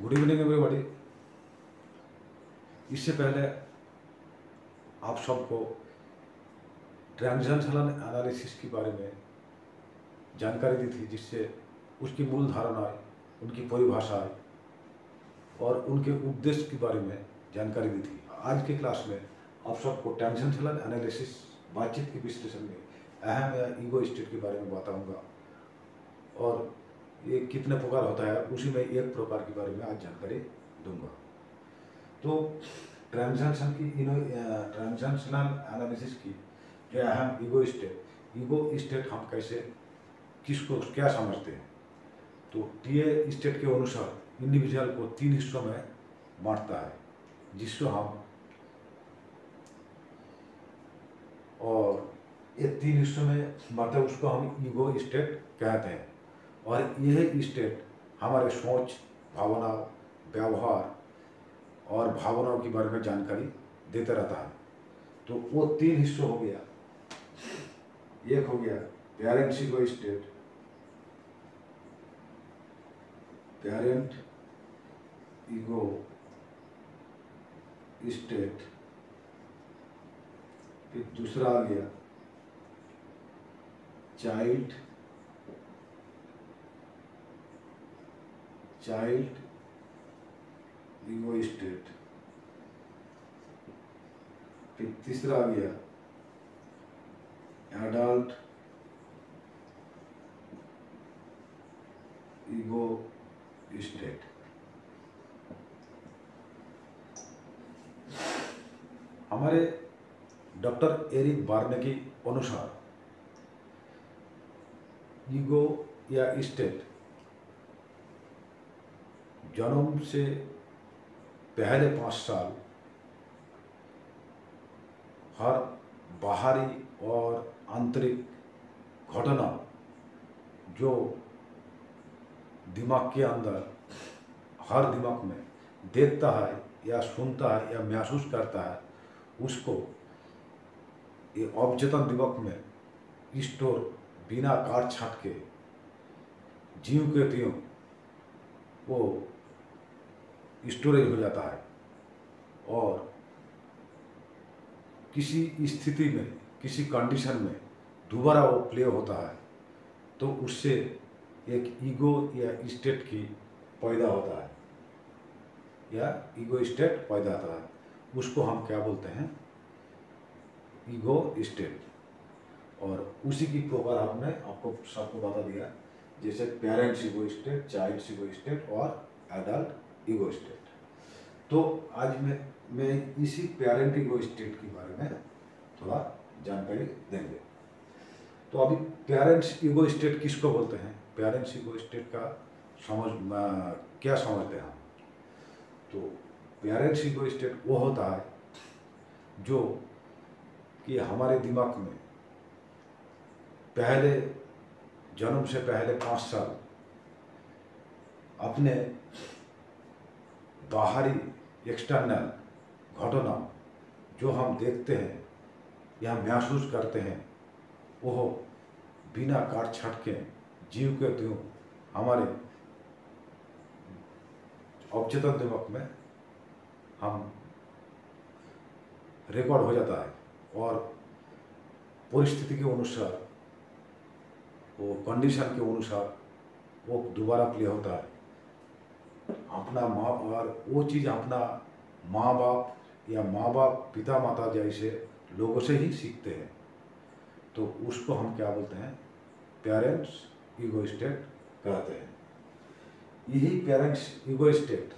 Good evening everybody. इससे पहले आप सबको ट्रांजैक्शनल एनालिसिस के बारे में जानकारी दी थी, जिससे उसकी मूल धारणाएं, उनकी परिभाषाएं और उनके उद्देश्य के बारे में जानकारी दी थी। आज की क्लास में आप सबको ट्रांजैक्शनल एनालिसिस बातचीत के विश्लेषण में अहम या ईगो स्टेट के बारे में बताऊंगा और ये कितने प्रकार होता है उसी में एक प्रकार के बारे में आज जानकारी दूंगा। तो ट्रांजैक्शनल एनालिसिस की जो अहम ईगो स्टेट हम कैसे किसको क्या समझते हैं, तो टीए स्टेट के अनुसार इंडिविजुअल को 3 हिस्सों में बांटता है, जिसको हम और ये 3 हिस्सों में बांटते हैं, उसको हम ईगो स्टेट कहते हैं। और यह स्टेट हमारे सोच, भावना, व्यवहार और भावनाओं के बारे में जानकारी देता रहता है। तो वो 3 हिस्सों हो गया। एक हो गया parent ego state, parent ego state. फिर दूसरा आ गया चाइल्ड ईगो स्टेट। फिर तीसरा आ गया एडल्ट ईगो स्टेट। हमारे डॉक्टर एरिक बार्ने के अनुसार ईगो या स्टेट जन्म से पहले 5 साल हर बाहरी और आंतरिक घटना जो दिमाग के अंदर हर दिमाग में देखता है या सुनता है या महसूस करता है, उसको ये अवचेतन दिमाग में स्टोर बिना काट छाट के जीव के त्यों वो स्टोरेज हो जाता है और किसी स्थिति में, किसी कंडीशन में दोबारा वो प्ले होता है, तो उससे एक ईगो या स्टेट की पैदा होता है या ईगो स्टेट पैदा होता है। उसको हम क्या बोलते हैं? Ego state. और उसी की प्रकार हमने आपको सबको बता दिया, जैसे parents ego state, child ego state और एडल्ट ईगो स्टेट। तो आज मैं इसी पेरेंट ईगो स्टेट के बारे में थोड़ा जानकारी देंगे। तो अभी पेरेंट्स ईगो स्टेट किसको बोलते हैं? पेरेंट्स ईगो स्टेट का क्या समझते हैं हम? तो पेरेंट्स ईगो स्टेट वो होता है जो कि हमारे दिमाग में पहले जन्म से पहले 5 साल अपने बाहरी एक्सटर्नल घटना जो हम देखते हैं या महसूस करते हैं, वो बिना काट छाट के जीव के त्यों हमारे अवचेतन दिमाग में हम रिकॉर्ड हो जाता है और परिस्थिति के अनुसार, वो कंडीशन के अनुसार वो दोबारा प्ले होता है। अपना माँ और वो चीज़ अपना माँ बाप या माँ बाप पिता माता जैसे लोगों से ही सीखते हैं। तो उसको हम क्या बोलते हैं? पेरेंट्स ईगो स्टेट कहते हैं। यही पेरेंट्स ईगो स्टेट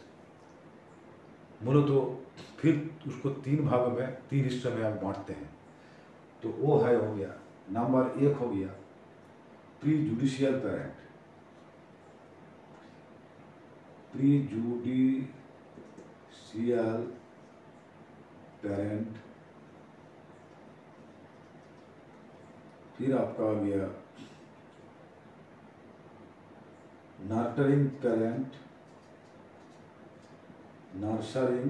मूलतः तो फिर उसको 3 भागों में, 3 हिस्सों में हम बांटते हैं। तो वो है, हो गया नंबर 1 हो गया प्रीजुडिशियल पेरेंट। प्रीजुडिशियल पेरेंट। फिर आपका आ गया नर्टरिंग पेरेंट, नर्सरिंग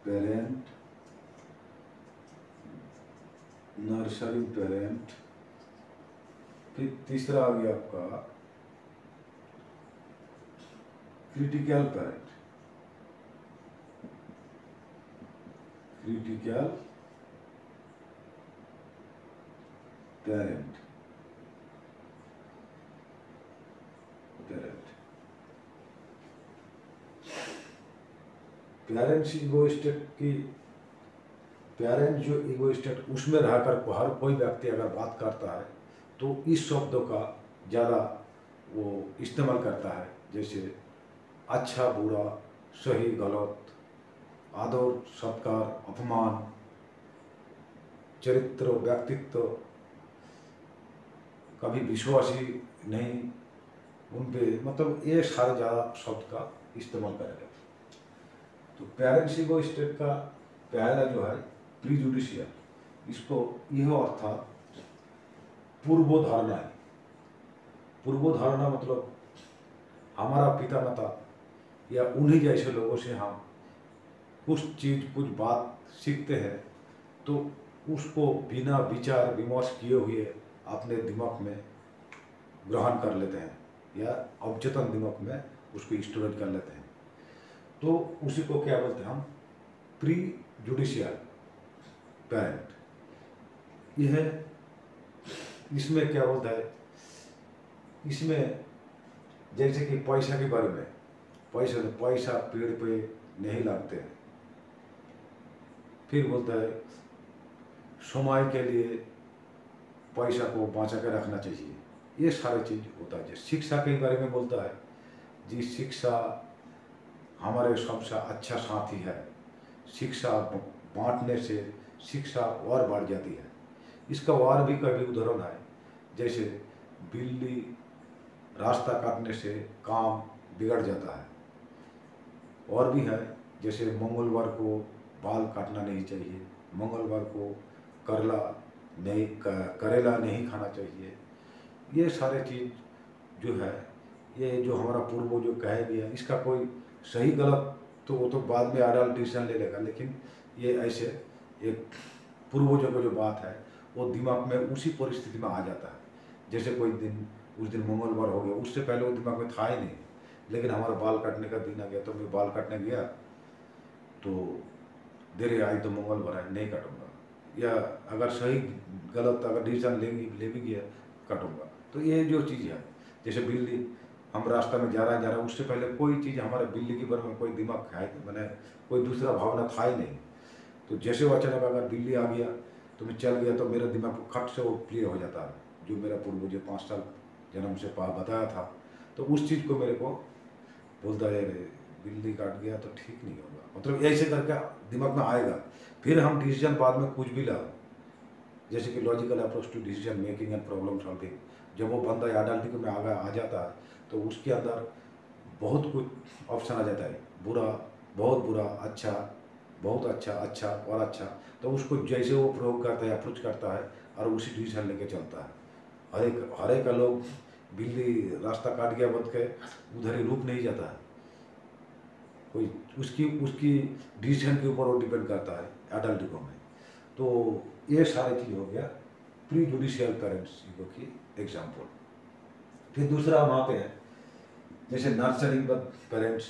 पेरेंट, नर्सरिंग पेरेंट। फिर तीसरा आ गया आपका critical parent, critical parent, parent parents ego state की, पेरेंट जो ईगो स्टेट उसमें रहकर हर कोई व्यक्ति अगर बात करता है तो इस शब्दों का ज़्यादा वो इस्तेमाल करता है, जैसे अच्छा बुरा, सही गलत, आदर सत्कार, अपमान, चरित्र, व्यक्तित्व, कभी विश्वासी नहीं उन पे, मतलब ये सारे ज़्यादा शब्द का इस्तेमाल करेगा। तो पेरेंट्स ईगो स्टेट का पहला जो है प्रीजुडिशियल, इसको यह अर्थात पूर्वधारणा है। पूर्वधारणा मतलब हमारा पिता माता या उन्हीं जैसे लोगों से हम कुछ चीज़ कुछ बात सीखते हैं तो उसको बिना विचार विमर्श किए हुए अपने दिमाग में ग्रहण कर लेते हैं या अवचेतन दिमाग में उसको स्टोरेज कर लेते हैं। तो उसी को क्या बोलते हैं हम, प्री जुडिशियल पेरेंट। यह इसमें क्या बोलता है, इसमें जैसे कि पैसा के बारे में, पैसा पेड़ पे नहीं लगते। फिर बोलता है समय के लिए पैसा को बचा के रखना चाहिए, ये सारी चीज़ होता है। शिक्षा के बारे में बोलता है जी, शिक्षा हमारे सबसे अच्छा साथी है, शिक्षा बांटने से शिक्षा और बढ़ जाती है। इसका और भी कभी उदाहरण है, जैसे बिल्ली रास्ता काटने से काम बिगड़ जाता है। और भी है, जैसे मंगलवार को बाल काटना नहीं चाहिए, मंगलवार को करेला नहीं खाना चाहिए। ये सारे चीज़ जो है, ये जो हमारा पूर्वज जो कहे दिया, इसका कोई सही गलत तो वो तो बाद में अडल्ट डिसीजन ले लेगा, लेकिन ये ऐसे एक पूर्वजों को जो बात है वो दिमाग में उसी परिस्थिति में आ जाता है। जैसे कोई दिन, उस दिन मंगलवार हो गया, उससे पहले वो दिमाग में था ही नहीं, लेकिन हमारा बाल काटने का दिन आ गया तो मैं बाल काटने गया तो देर आई तो मंगलवार है, नहीं काटूंगा, या अगर सही गलत अगर डिसीजन ले भी गया काटूंगा। तो ये जो चीज़ है, जैसे बिल्ली, हम रास्ता में जा रहा है उससे पहले कोई चीज़ हमारे बिल्ली के बारे में कोई दिमाग है मैंने कोई दूसरा भावना था ही नहीं। तो जैसे वो अचानक अगर बिल्ली आ गया तो मैं चल गया तो मेरा दिमाग को खट से वो क्लियर हो जाता है, जो मेरा पूर्वज 5 साल जन्म से बताया था। तो उस चीज़ को मेरे को बोलता है बिल्ली काट गया तो ठीक नहीं होगा, मतलब ऐसे करके दिमाग में आएगा। फिर हम डिसीजन बाद में कुछ भी ला, जैसे कि logical approach to decision making and problem solving, जब वो बंदा एडल्ट में आ जाता है तो उसके अंदर बहुत कुछ ऑप्शन आ जाता है, बुरा, बहुत बुरा, अच्छा, बहुत अच्छा, अच्छा और अच्छा। तो उसको जैसे वो प्रयोग करता है, अप्रोच करता है और उसी डिसीजन लेके चलता है। हर एक का लोग बिल्ली रास्ता काट गया बोल के उधर ही रुक नहीं जाता है, कोई उसकी डिसीजन के ऊपर वो डिपेंड करता है एडल्ट में। तो ये सारी चीज़ हो गया प्री जुडिशियल पेरेंट्स की एग्जाम्पल। फिर दूसरा वहाँ पे है जैसे नर्सरिंग पेरेंट्स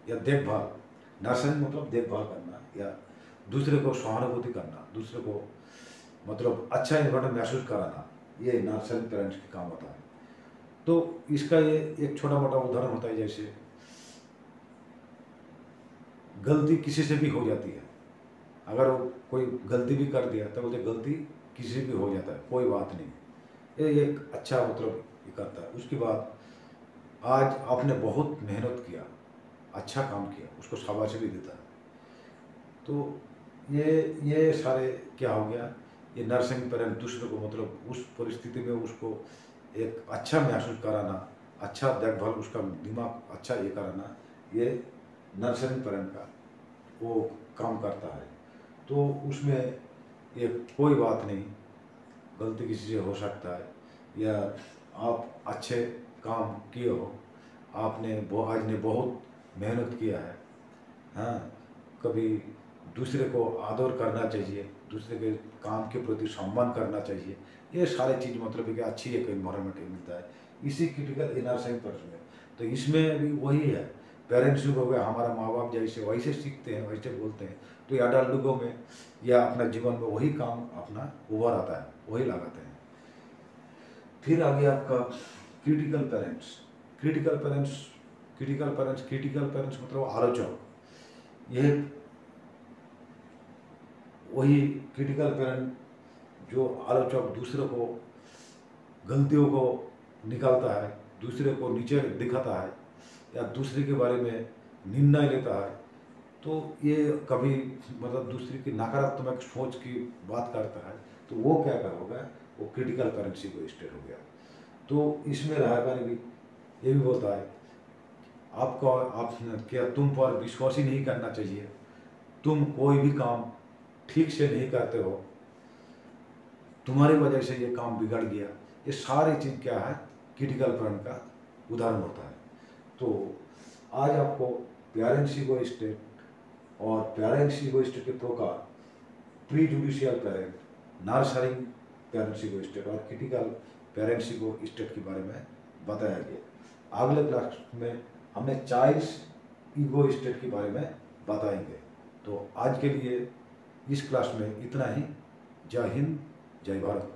या देखभाल। नर्सरिंग मतलब देखभाल करना या दूसरे को सहानुभूति करना, दूसरे को मतलब अच्छा इन्वायरमेंट महसूस कराना, ये नर्सरिंग पेरेंट्स के काम होता है। तो इसका ये एक छोटा मोटा उदाहरण होता है, जैसे गलती किसी से भी हो जाती है, अगर कोई गलती भी कर दिया तो बोलते गलती किसी से भी हो जाता है, कोई बात नहीं, ये एक अच्छा मतलब ये करता है। उसके बाद आज आपने बहुत मेहनत किया, अच्छा काम किया, उसको शाबाशी भी देता है। तो ये सारे क्या हो गया, ये नर्सिंग पेरेंट दूसरे को मतलब उस परिस्थिति में उसको एक अच्छा महसूस कराना, अच्छा देखभाल, उसका दिमाग अच्छा ये कराना, ये नर्सिंग पेरेंट का वो काम करता है। तो उसमें ये कोई बात नहीं, गलती किसी से हो सकता है, या आप अच्छे काम किए हो, आपने आज ने बहुत मेहनत किया है, हाँ, कभी दूसरे को आदर करना चाहिए, दूसरे के काम के प्रति सम्मान करना चाहिए। ये सारे चीज़ मतलब कि अच्छी एक एनवायरनमेंट मिलता है इसी क्रिटिकल इनर साइंस पर्सन में। तो इसमें भी वही है पेरेंट्स हो गया, हमारा माँ बाप जैसे वैसे सीखते हैं वैसे बोलते हैं, तो ये अडल्ट युगों में या अपना जीवन में वही काम अपना उभर आता है, वही लगाते हैं। फिर आ गया आपका critical parents. Critical parents critical parents मतलब आलोचक। ये वही क्रिटिकल पेरेंट जो आलोचक दूसरे को गलतियों को निकालता है, दूसरे को नीचे दिखाता है या दूसरे के बारे में निर्णय लेता है, तो ये कभी मतलब दूसरे की नकारात्मक सोच की बात करता है, तो वो क्या होगा, वो क्रिटिकल पेरेंट्स को स्टेट हो गया। तो इसमें रहा भी ये भी बोलता है आपको आप क्या तुम पर विश्वास ही नहीं करना चाहिए, तुम कोई भी काम ठीक से नहीं करते हो, तुम्हारी वजह से ये काम बिगड़ गया। ये सारी चीज़ क्या है, क्रिटिकल पेरेंट का उदाहरण होता है। तो आज आपको पेरेंट्स ईगो स्टेट और पेरेंट्स ईगो स्टेट के प्रकार, prejudicial parent, nurturing parents ego state और क्रिटिकल पेरेंट्स ईगो स्टेट के बारे में बताया गया। अगले क्लास में हमने चाइल्ड ईगो स्टेट के बारे में बताएंगे। तो आज के लिए इस क्लास में इतना ही। जय हिंद, जय भारत।